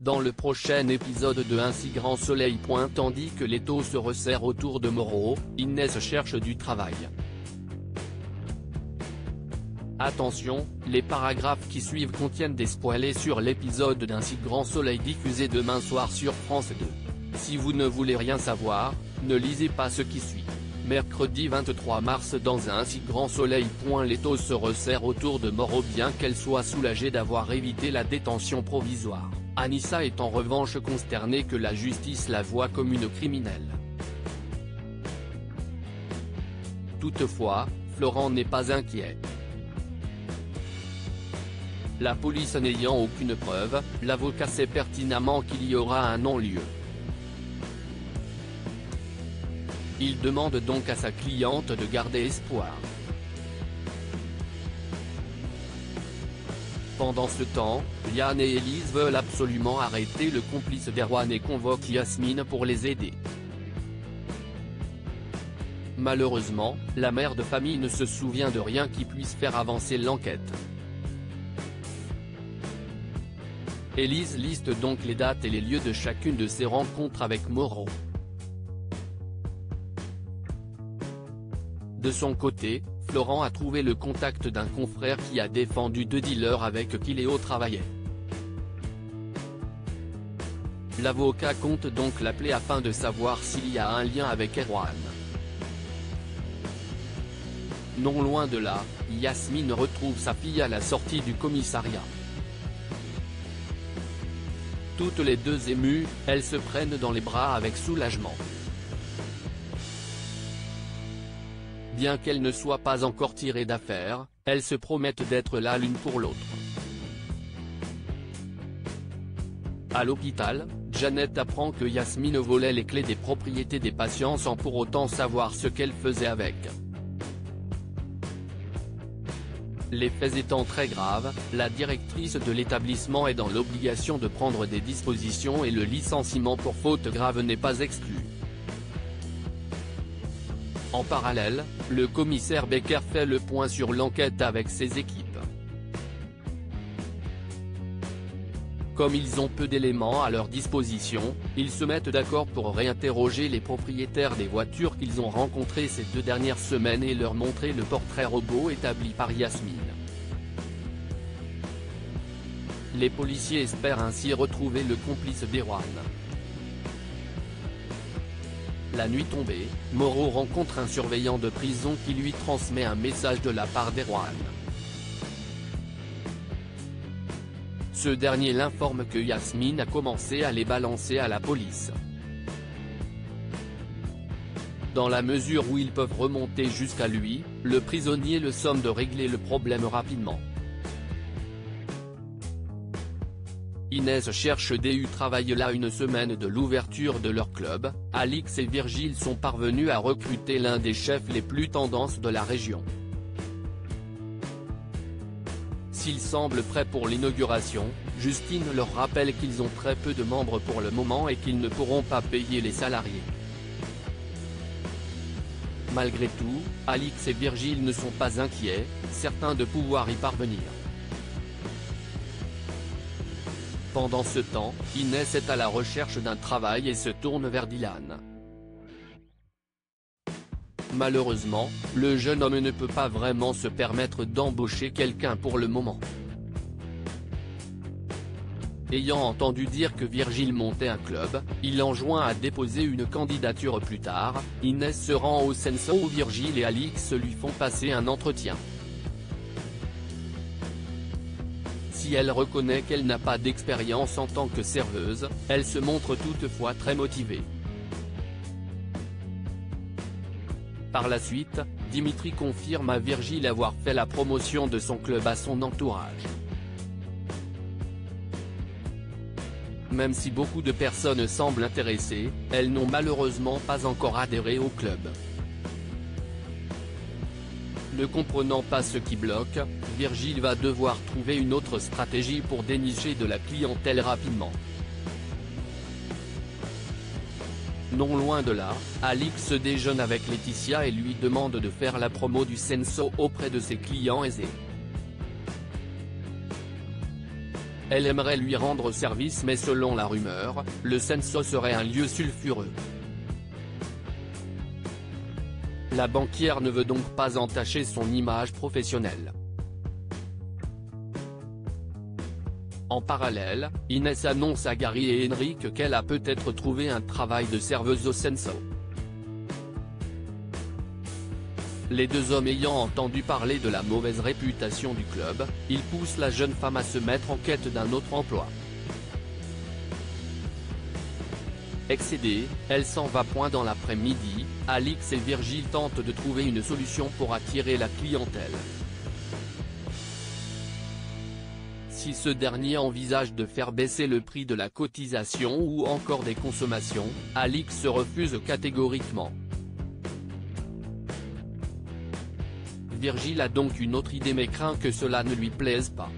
dans le prochain épisode de Un si grand soleil. Tandis que l'étau se resserre autour de Moreau, Inès cherche du travail. Attention, les paragraphes qui suivent contiennent des spoilers sur l'épisode d'Un si grand soleil diffusé demain soir sur France 2. Si vous ne voulez rien savoir, ne lisez pas ce qui suit. Mercredi 23 mars dans Un si grand soleil. L'étau se resserre autour de Moreau bien qu'elle soit soulagée d'avoir évité la détention provisoire. Anissa est en revanche consternée que la justice la voie comme une criminelle. Toutefois, Florent n'est pas inquiet. La police n'ayant aucune preuve, l'avocat sait pertinemment qu'il y aura un non-lieu. Il demande donc à sa cliente de garder espoir. Pendant ce temps, Liane et Élise veulent absolument arrêter le complice d'Erwan et convoquent Yasmine pour les aider. Malheureusement, la mère de famille ne se souvient de rien qui puisse faire avancer l'enquête. Élise liste donc les dates et les lieux de chacune de ses rencontres avec Moreau. De son côté, Florent a trouvé le contact d'un confrère qui a défendu deux dealers avec qui Léo travaillait. L'avocat compte donc l'appeler afin de savoir s'il y a un lien avec Erwan. Non loin de là, Yasmine retrouve sa fille à la sortie du commissariat. Toutes les deux émues, elles se prennent dans les bras avec soulagement. Bien qu'elles ne soient pas encore tirées d'affaire, elles se promettent d'être là l'une pour l'autre. À l'hôpital, Janet apprend que Yasmine volait les clés des propriétés des patients sans pour autant savoir ce qu'elle faisait avec. Les faits étant très graves, la directrice de l'établissement est dans l'obligation de prendre des dispositions et le licenciement pour faute grave n'est pas exclu. En parallèle, le commissaire Becker fait le point sur l'enquête avec ses équipes. Comme ils ont peu d'éléments à leur disposition, ils se mettent d'accord pour réinterroger les propriétaires des voitures qu'ils ont rencontrées ces 2 dernières semaines et leur montrer le portrait robot établi par Yasmine. Les policiers espèrent ainsi retrouver le complice d'Erwan. La nuit tombée, Moreau rencontre un surveillant de prison qui lui transmet un message de la part d'Erwan. Ce dernier l'informe que Yasmine a commencé à les balancer à la police. Dans la mesure où ils peuvent remonter jusqu'à lui, le prisonnier le somme de régler le problème rapidement. Inès cherche du travail là une semaine de l'ouverture de leur club, Alix et Virgile sont parvenus à recruter l'un des chefs les plus tendances de la région. S'ils semblent prêts pour l'inauguration, Justine leur rappelle qu'ils ont très peu de membres pour le moment et qu'ils ne pourront pas payer les salariés. Malgré tout, Alix et Virgile ne sont pas inquiets, certains de pouvoir y parvenir. Pendant ce temps, Inès est à la recherche d'un travail et se tourne vers Dylan. Malheureusement, le jeune homme ne peut pas vraiment se permettre d'embaucher quelqu'un pour le moment. Ayant entendu dire que Virgile montait un club, il enjoint à déposer une candidature plus tard. Inès se rend au Senso où Virgile et Alix lui font passer un entretien. Si elle reconnaît qu'elle n'a pas d'expérience en tant que serveuse, elle se montre toutefois très motivée. Par la suite, Dimitri confirme à Virgile avoir fait la promotion de son club à son entourage. Même si beaucoup de personnes semblent intéressées, elles n'ont malheureusement pas encore adhéré au club. Ne comprenant pas ce qui bloque, Virgile va devoir trouver une autre stratégie pour dénicher de la clientèle rapidement. Non loin de là, Alix déjeune avec Laetitia et lui demande de faire la promo du Senso auprès de ses clients aisés. Elle aimerait lui rendre service mais selon la rumeur, le Senso serait un lieu sulfureux. La banquière ne veut donc pas entacher son image professionnelle. En parallèle, Inès annonce à Gary et Henrik qu'elle a peut-être trouvé un travail de serveuse au Senso. Les deux hommes ayant entendu parler de la mauvaise réputation du club, ils poussent la jeune femme à se mettre en quête d'un autre emploi. Excédée, elle s'en va. Dans l'après-midi, Alix et Virgile tentent de trouver une solution pour attirer la clientèle. Si ce dernier envisage de faire baisser le prix de la cotisation ou encore des consommations, Alix se refuse catégoriquement. Virgile a donc une autre idée mais craint que cela ne lui plaise pas.